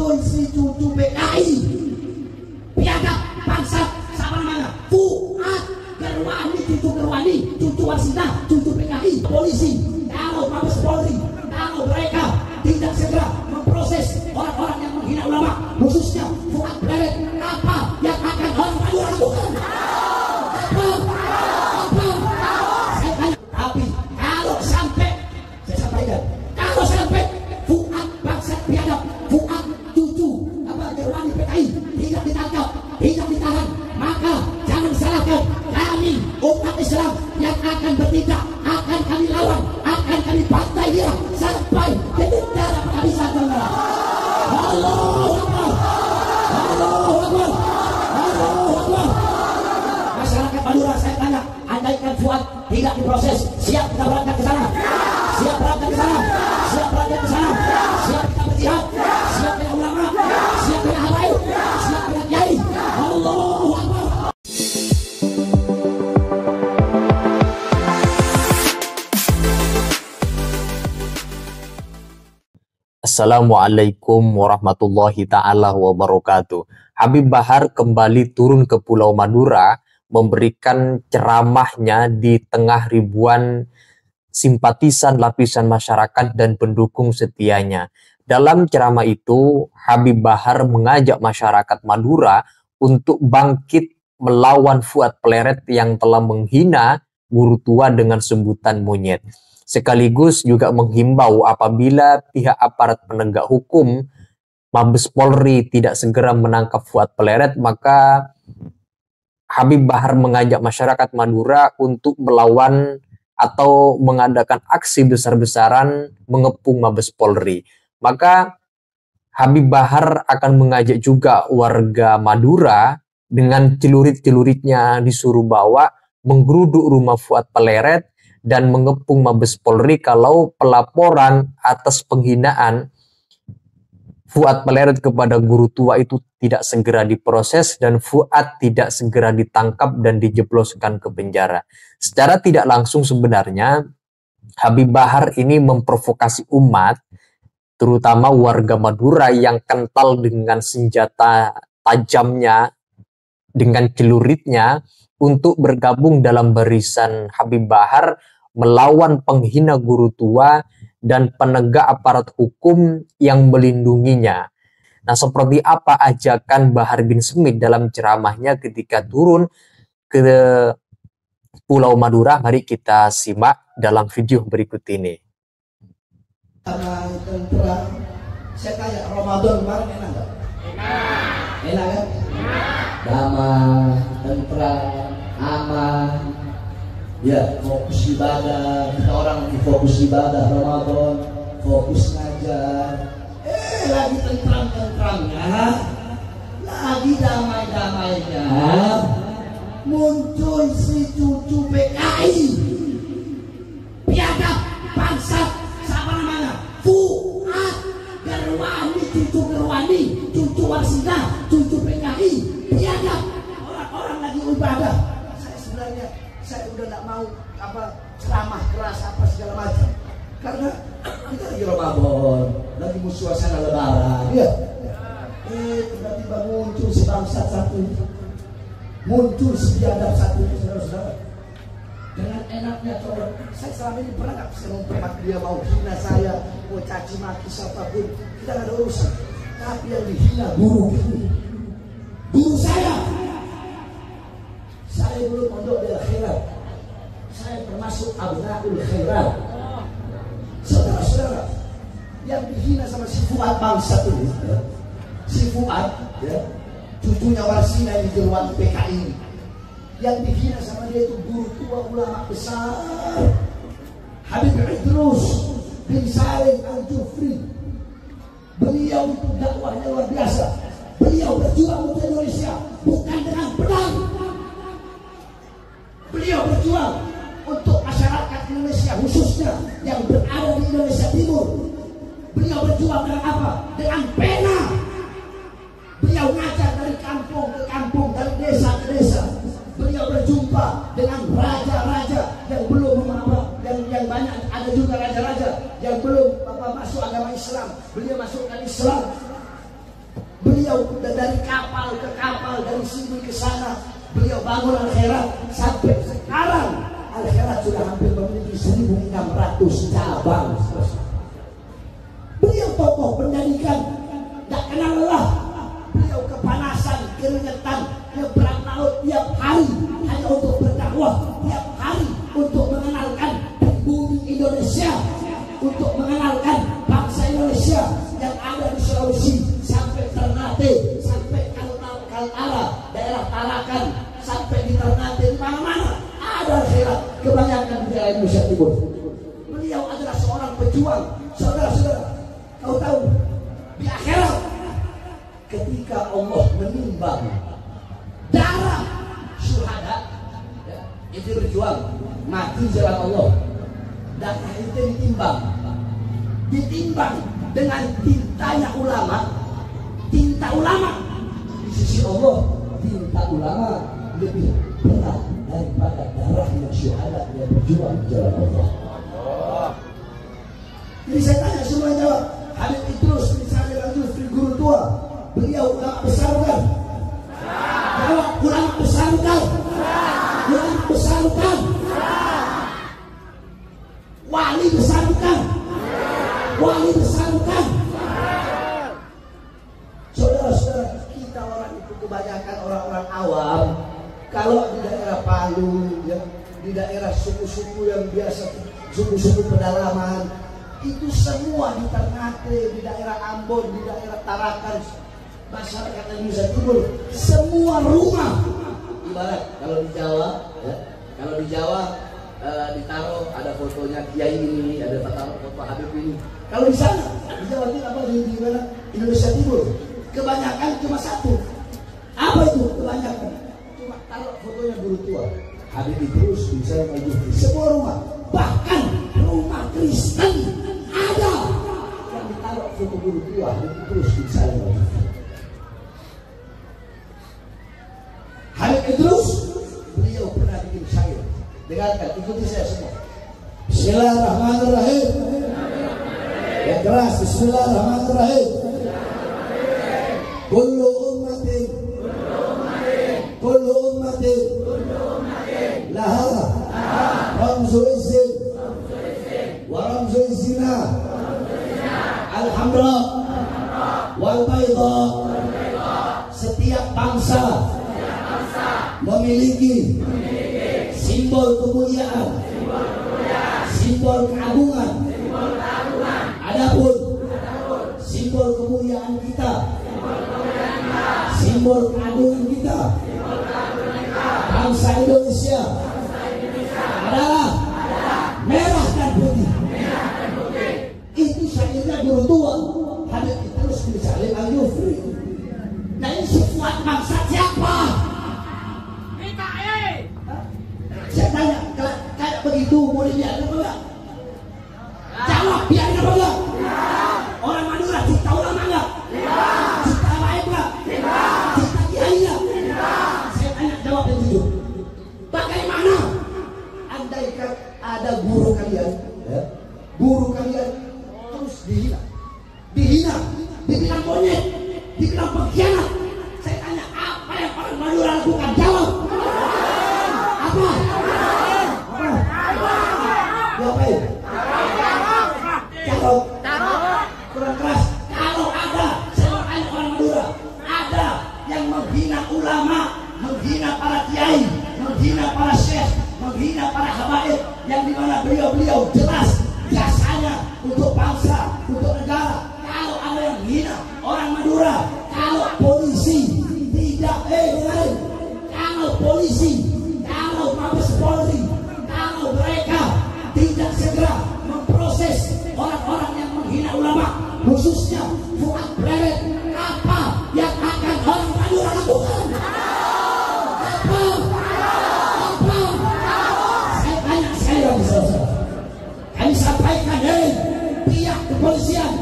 muncul si cucu PKI biadab bangsat sama namanya Fuad Gerwani, cucu Gerwani, cucu Warsita, cucu PKI. Polisi kalau Mabes Polri, kalau mereka tidak segera memproses orang-orang yang menghina ulama, khususnya Fuad Pleret, apa yang akan orang Madura lakukan? Tapi kalau sampai, saya sampaikan, kalau sampai Fuad bangsat biadab, Fuad cucu Gerwani PKI tidak ditangkap, tidak ditahan, maka jangan salahkan kami umat Islam yang akan bertindak, akan kami lawan, akan kami bantai dia sampai titik darah penghabisan. Allahu Akbar, Allahu Akbar, Allahu Akbar. Masyarakat Madura, saya tanya, andaikan Fuad tidak diproses, siap kita berangkat ke sana, siap berangkat ke sana, siap berangkat ke sana, siap kita berjihad, siap dengan ulama, siap dengan habaib, siap dengan kiai. Allahu Akbar. Assalamualaikum warahmatullahi ta'ala wabarakatuh. Habib Bahar kembali turun ke Pulau Madura memberikan ceramahnya di tengah ribuan simpatisan lapisan masyarakat dan pendukung setianya. Dalam ceramah itu, Habib Bahar mengajak masyarakat Madura untuk bangkit melawan Fuad Pleret yang telah menghina guru tua dengan sebutan monyet. Sekaligus juga menghimbau apabila pihak aparat penegak hukum Mabes Polri tidak segera menangkap Fuad Pleret, maka Habib Bahar mengajak masyarakat Madura untuk melawan atau mengadakan aksi besar-besaran mengepung Mabes Polri. Maka Habib Bahar akan mengajak juga warga Madura dengan celurit-celuritnya disuruh bawa menggeruduk rumah Fuad Pleret dan mengepung Mabes Polri kalau pelaporan atas penghinaan Fuad Pleret kepada guru tua itu tidak segera diproses dan Fuad tidak segera ditangkap dan dijebloskan ke penjara. Secara tidak langsung sebenarnya Habib Bahar ini memprovokasi umat, terutama warga Madura yang kental dengan senjata tajamnya, dengan celuritnya, untuk bergabung dalam barisan Habib Bahar melawan penghina guru tua dan penegak aparat hukum yang melindunginya. Nah, seperti apa ajakan Bahar bin Smith dalam ceramahnya ketika turun ke Pulau Madura? Mari kita simak dalam video berikut ini. Damai tentram. Saya tanya, Ramadan kemarin enak nggak? Enak. Enak kan? Damai, tentram, aman. Ya, fokus ibadah. Kita orang fokus ibadah Ramadan, fokus ngajar. Lagi tentram-tentramnya, lagi damai-damainya, muncul si cucu PKI biadab bangsat sama namanya Fuad Gerwani, cucu Gerwani, cucu Warsita, cucu PKI biadab. Orang-orang lagi ibadah. Saya udah nggak mau ceramah keras apa segala macam, karena kita lagi Ramadan, lagi suasana Lebaran, ya. Tiba-tiba muncul si bangsat satu, muncul si biadab satu, saudara-saudara. Dengan enaknya coba, saya selama ini pernah nggak bisa mempermak dia mau hina saya, mau caci maki siapapun, kita nggak ada urusan. Tapi yang dihina guru saya. Saya belum mondok di akhirat. Saya termasuk abnaul khairat. Saudara-saudara, yang dihina sama si Fuad bangsat ini, si Fuad, ya, cucunya Warsina yang dijeruan PKI, yang dihina sama dia itu guru tua ulama besar Habib Idrus bin Salim Al-Jufri. Beliau itu dakwahnya luar biasa. Beliau berjuang untuk Indonesia bukan dengan pedang. Beliau berjuang untuk masyarakat Indonesia, khususnya yang berada di Indonesia Timur. Beliau berjuang dengan apa? Dengan pena. Beliau ngajar dari kampung ke kampung, dari desa ke desa. Beliau berjumpa dengan raja-raja yang belum yang banyak, ada juga raja-raja yang belum masuk agama Islam. Beliau masukkan Islam. beliau dari kapal ke kapal, dari sini ke sana, beliau bangun Al-Khairat. Sampai sekarang Al-Khairat sudah hampir memiliki 1.600 cabang. Beliau tokoh pendidikan, gak kenal lelah. Beliau kepanasan, keringetan, nyebrang laut tiap hari hanya untuk berdakwah, tiap hari untuk mengenalkan bumi Indonesia, untuk mengenalkan bangsa Indonesia yang ada di Sulawesi sampai Ternate, sampai Kaltara, daerah Tarakan, sampai di Ternate, di mana-mana ada Al-Khairat, kebanyakan di daerah Indonesia Timur. Beliau adalah seorang pejuang. Saudara-saudara, kau tahu di akhirat ketika Allah menimbang darah syuhada, ya, itu berjuang mati jalan Allah, darah itu ditimbang dengan tintanya ulama. Tinta ulama di sisi Allah, tinta ulama lebih berat daripada darahnya syuhada yang berjuang di jalan Allah. Jadi saya tanya, semua jawab. Habib Idrus misalnya Al-Jufri guru tua, beliau ulama besar bukan? Jawab, ulama besar bukan? Ulama besar bukan? Wali besar bukan? Wali besar bukan? Saudara-saudara, kita orang itu kebanyakan orang-orang awam. Kalau di daerah Palu, ya, di daerah suku-suku yang biasa, suku-suku pedalaman, itu semua di Ternate, di daerah Ambon, di daerah Tarakan, masyarakat Indonesia Timur, semua rumah. Ibarat kalau di Jawa, ya, kalau di Jawa ditaruh ada fotonya Kiai ini, ada foto Habib ini. Kalau di sana, di Jawa Timur apa di mana? Indonesia Timur, kebanyakan cuma satu. Apa itu kebanyakan? Cuma taruh fotonya guru tua. Habib Idrus bisa maju di semua rumah, bahkan rumah Kristen ada yang ditaruh foto guru tua Habib Idrus bisa maju. Habib Idrus, beliau pernah bikin syair. Dengarkan, ikuti saya semua. Bismillahirrahmanirrahim. Yang keras, Bismillahirrahmanirrahim. Kullu ummatin laha ramzu izzin wa ramzu izzina alhamra wal bayda. Setiap bangsa memiliki simbol kemuliaan, simbol keagungan. Adapun simbol kemuliaan kita, simbol keagungan kita, bangsa Indonesia adalah merah dan putih. Itu syairnya guru tua Habib Idrus bin Salim Al-Jufri. Nah, ini sifat bangsa siapa? Saya tanya, kayak begitu boleh dibiarkan apa enggak? Jawab, biarin apa enggak? Orang Madura cipta ulama enggak? Cipta baik enggak? Cipta kiai enggak? Saya tanya, jawab yang jujur. Bagaimana andaikan ada guru kalian, ya, guru kalian terus dihina, dibilang monyet, dibilang pengkhianat? Saya tanya, apa yang orang Madura lakukan? Jawab. Apa? Diapain? Jawab. Kurang keras. Kalau ada, saya tanya orang Madura, ada yang menghina ulama, menghina para kiai, menghina para syekh, menghina para habaib, yang dimana beliau jelas jasanya untuk bangsa, untuk negara. Kalau ada yang menghina orang Madura, kalau polisi tidak kalau polisi, kalau Mabes Polri, kalau mereka tidak segera memproses orang-orang yang menghina ulama, khususnya Fuad Brewet, apa yang akan orang Madura lakukan? Apa? Saya tanya sekali lagi, saudara. Kami sampaikan, pihak kepolisian,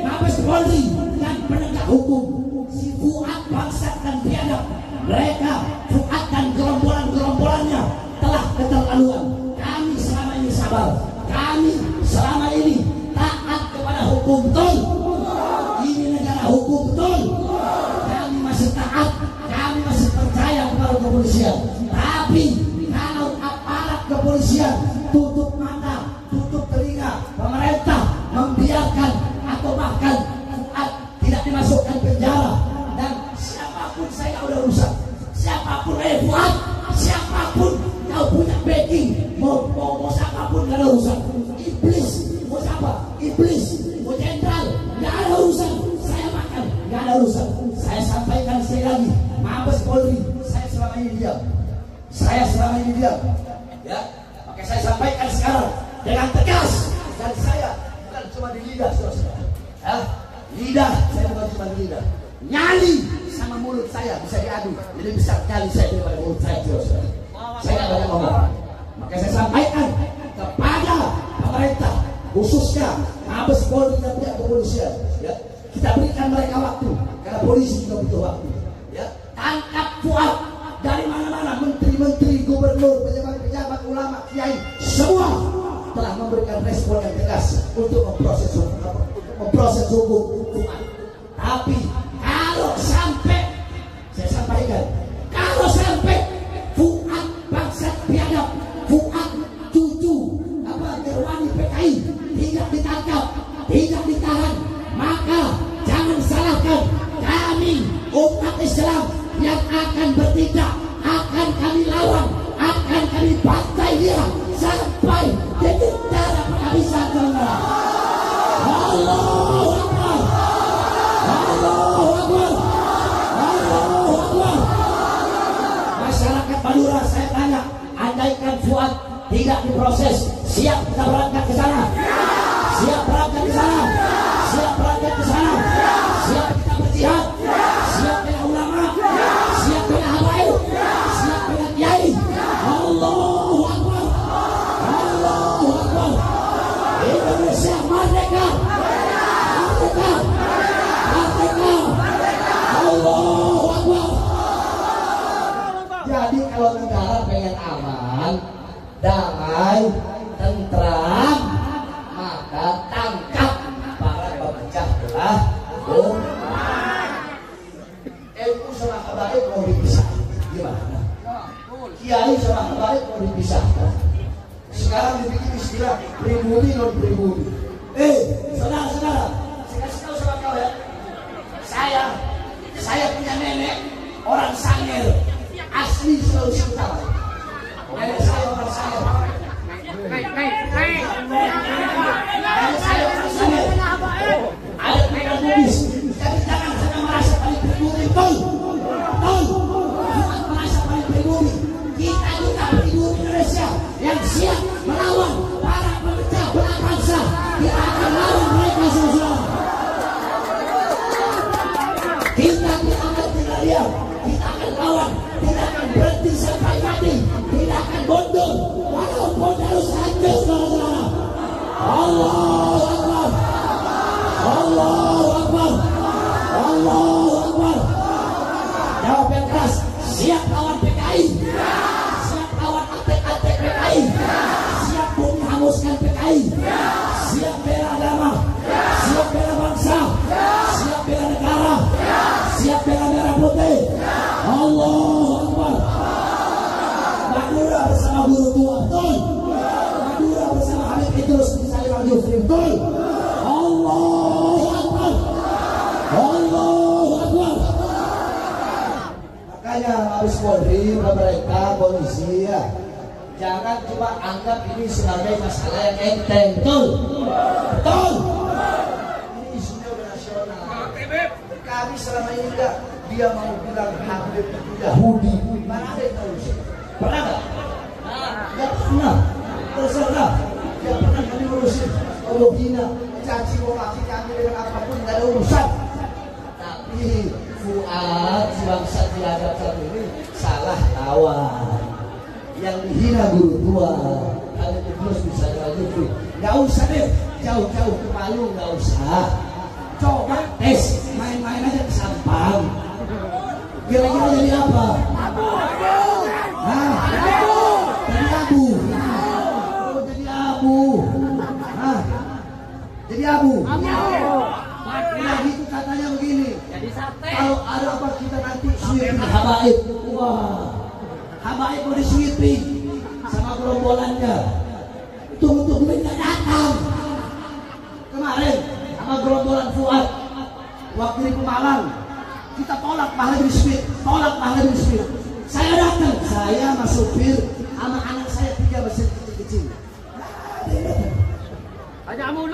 Mabes Polri dan penegak hukum, si Fuad bangsat dan biadab, mereka Fuad dan gerombolan-gerombolannya telah keterlaluan. Kami selama ini sabar, kami selama ini taat kepada hukum betul. Ini negara hukum betul. barusan. Saya sampaikan sekali lagi, Mabes Polri, saya selama ini diam. Saya selama ini diam. Ya, maka saya sampaikan sekarang dengan tegas, dan saya bukan cuma di lidah, saudara. Ya, lidah saya bukan cuma di lidah. Nyali sama mulut saya bisa diadu. Jadi besar nyali saya daripada mulut saya, saudara. Saya tidak banyak ngomong. Maka saya sampaikan kepada pemerintah, khususnya Mabes Polri dan pihak kepolisian, ya, kita berikan mereka waktu, karena polisi juga butuh waktu. Ya, tangkap Fuad. Dari mana-mana menteri-menteri, gubernur, pejabat-pejabat, ulama, kiai, semua telah memberikan respon yang tegas untuk memproses hukum Fuad. Tapi kalau sampai, saya sampaikan, kalau sampai Fuad bangsat biadab, Fuad cucu Gerwani PKI tidak ditangkap, tidak ditahan, maka jangan salahkan kami umat Islam yang akan bertindak, akan kami lawan, akan kami bantai dia sampai titik darah penghabisan. Allahu Akbar, Allahu Akbar, Allahu Akbar. Masyarakat Madura, saya tanya, andaikan Fuad tidak diproses, siap kita berangkat ke sana? Siap berangkat ke sana? Siap berangkat ke sana? Siap kita berjihad? Siap bela ulama? Siap bela habaib? Siap bela kiai? Allahu Akbar, Allahu Akbar. Indonesia merdeka, merdeka, merdeka. Allahu Akbar. Jadi kalau negara pengen aman, damai, tentram, maka tangkap para pemecah belah umat. NU sama habaib mau dipisah, gimana? Kiai sama habaib mau dipisahkan. Sekarang dibikin istilah pribumi non pribumi. Saudara-saudara, saya kasih tahu sama kau ya. Saya punya nenek orang Sangir, asli Sulawesi Utara. Nenek saya orang Sangir. Ada mereka Bugis. Jadi jangan hanya merasa paling pribumi. Betul, bukan merasa paling pribumi. Kita juga pribumi Indonesia yang siap melawan para pemecah belah bangsa. Kita akan lawan mereka semua. Kita akan tidak diam. Kita akan lawan. Tidak akan berhenti sampai mati. Tidak akan mundur walaupun harus hancur, saudara. Allahu Akbar, Allahu Akbar, Allahu Akbar. Jawab yang keras. Siap lawan PKI, siap lawan antek-antek PKI, siap bumi hanguskan PKI, siap bela agama, siap bela bangsa, siap bela negara, siap bela merah putih. Allahu Akbar. Madura bersama guru tua, betul. Madura bersama Habib Idrus Salim Al-Jufri, betul. Allahu Akbar, Allahu Akbar. Makanya Mabes Polri, pemerintah, polisi, ya, jangan cuma anggap ini sebagai masalah yang enteng, betul. Betul. Ini isunya udah nasional. Kami selama ini enggak, dia mau bilang Habib itu Yahudi. Mana ada yang tahu? Pernah nggak? Nggak pernah. Terserah. Nggak pernah kami urusin. Kalau hina, caci maki kami dengan apapun nggak ada urusan. Tapi Fuad, si bangsa biadab satu ini salah lawan. Yang dihina guru tua, kalau terus bisa lanjut. Nggak usah deh, jauh-jauh ke Palu nggak usah. Coba tes, main-main aja ke Sampang. Kira-kira jadi apa? Nah, jadi abu. Oh, jadi abu. Nah, jadi abu. Nah, gitu katanya begini. Kalau ada apa kita nanti sweeping habaib. Wah, habaib mau di sweeping sama gerombolannya. Tunggu duit nggak datang. Kemarin sama gerombolan Fuad waktu di Pemalang. Kita tolak Mahathir Smith, tolak Mahathir Smith. Saya datang, saya sama supir, sama anak saya 3 mesin kecil-kecil.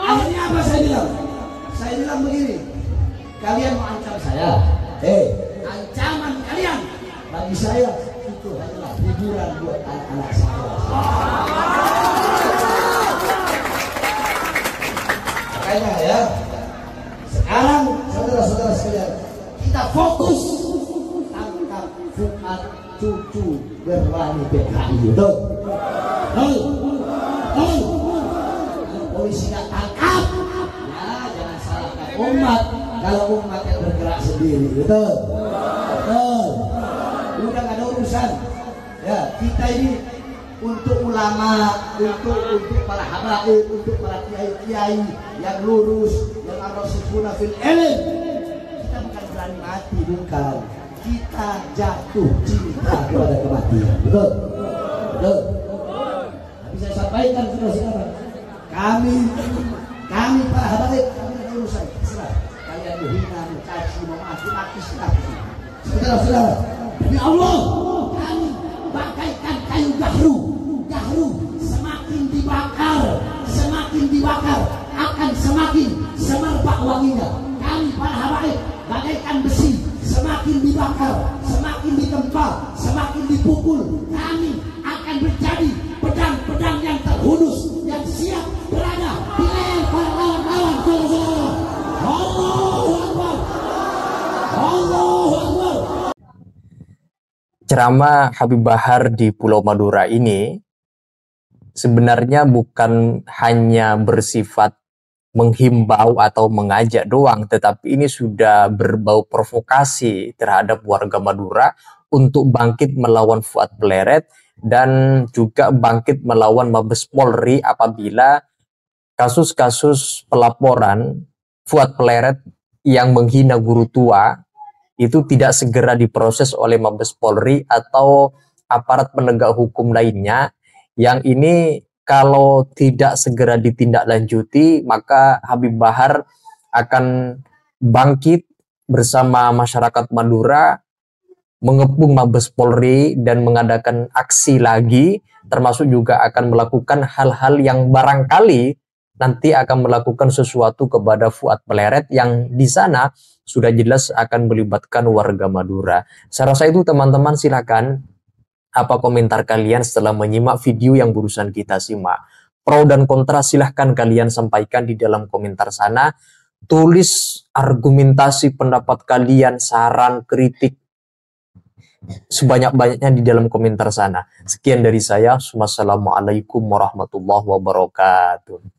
Akhirnya apa saya bilang? Saya bilang begini, Kalian mau ancam saya? Ancaman kalian bagi saya itu adalah hiburan buat anak-anak saya. Makanya ya, sekarang saudara-saudara sekalian, kita fokus tangkap Fuad cucu Gerwani PKI. Betul? Polisi nggak tangkap, ya jangan salahkan umat kalau umat yang bergerak sendiri. Betul? Udah nggak ada urusan. Ya, kita ini untuk ulama, untuk para habaib, untuk para kiai-kiai yang lurus, yang ar-rasikuna fil ilm. Kita bukan berani mati, bukan. Kita jatuh cinta kepada kematian. Betul? Tapi saya sampaikan saudara-saudara, kami para habaib, kami ada urusan. Terserah kalian menghina, mencaci, memaki-maki, silahkan. Saudara-saudara, demi Allah, kami bagaikan kayu gahru semakin dibakar akan semakin semerbak wanginya. Kami para habaib bagaikan besi, semakin dibakar, semakin ditempa, semakin dipukul, kami akan menjadi pedang-pedang yang terhunus, yang siap berada di leher para lawan-lawan. Allahu Akbar. Allahu Akbar. Ceramah Habib Bahar di Pulau Madura ini sebenarnya bukan hanya bersifat menghimbau atau mengajak doang, tetapi ini sudah berbau provokasi terhadap warga Madura untuk bangkit melawan Fuad Pleret dan juga bangkit melawan Mabes Polri apabila kasus-kasus pelaporan Fuad Pleret yang menghina guru tua itu tidak segera diproses oleh Mabes Polri atau aparat penegak hukum lainnya, yang ini kalau tidak segera ditindaklanjuti maka Habib Bahar akan bangkit bersama masyarakat Madura mengepung Mabes Polri dan mengadakan aksi lagi, termasuk juga akan melakukan hal-hal yang barangkali nanti akan melakukan sesuatu kepada Fuad Pleret yang di sana sudah jelas akan melibatkan warga Madura. Saya rasa itu teman-teman, silakan apa komentar kalian setelah menyimak video yang barusan kita simak. Pro dan kontra silahkan kalian sampaikan di dalam komentar sana. Tulis argumentasi pendapat kalian, saran, kritik sebanyak-banyaknya di dalam komentar sana. Sekian dari saya. Wassalamualaikum warahmatullahi wabarakatuh.